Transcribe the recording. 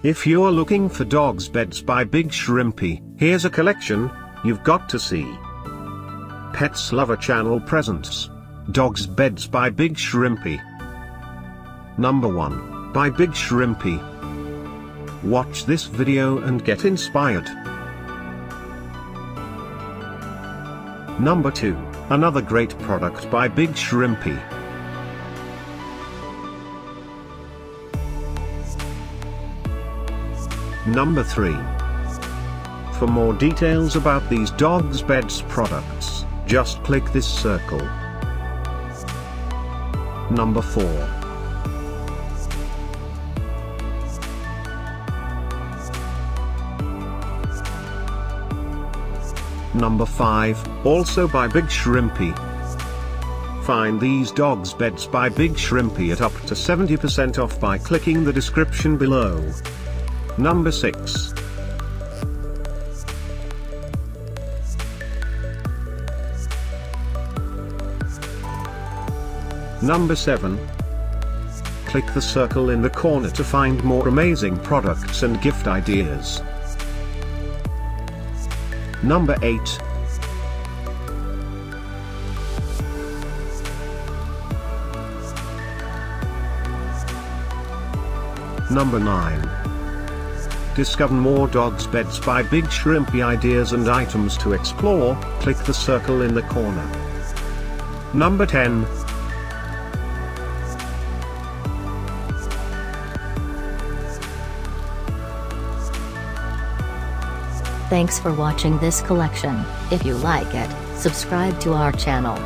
If you're looking for dogs beds by Big Shrimpy, here's a collection you've got to see. Pets Lover Channel presents Dogs Beds by Big Shrimpy. Number 1, by Big Shrimpy. Watch this video and get inspired. Number 2, another great product by Big Shrimpy. Number 3. For more details about these dogs beds products, just click this circle. Number 4. Number 5, also by Big Shrimpy. Find these dogs beds by Big Shrimpy at up to 70% off by clicking the description below. Number 6. Number 7. Click the circle in the corner to find more amazing products and gift ideas. Number 8. Number 9. Discover more dogs beds by Big Shrimpy ideas and items to explore, click the circle in the corner. Number 10. Thanks for watching this collection. If you like it, subscribe to our channel.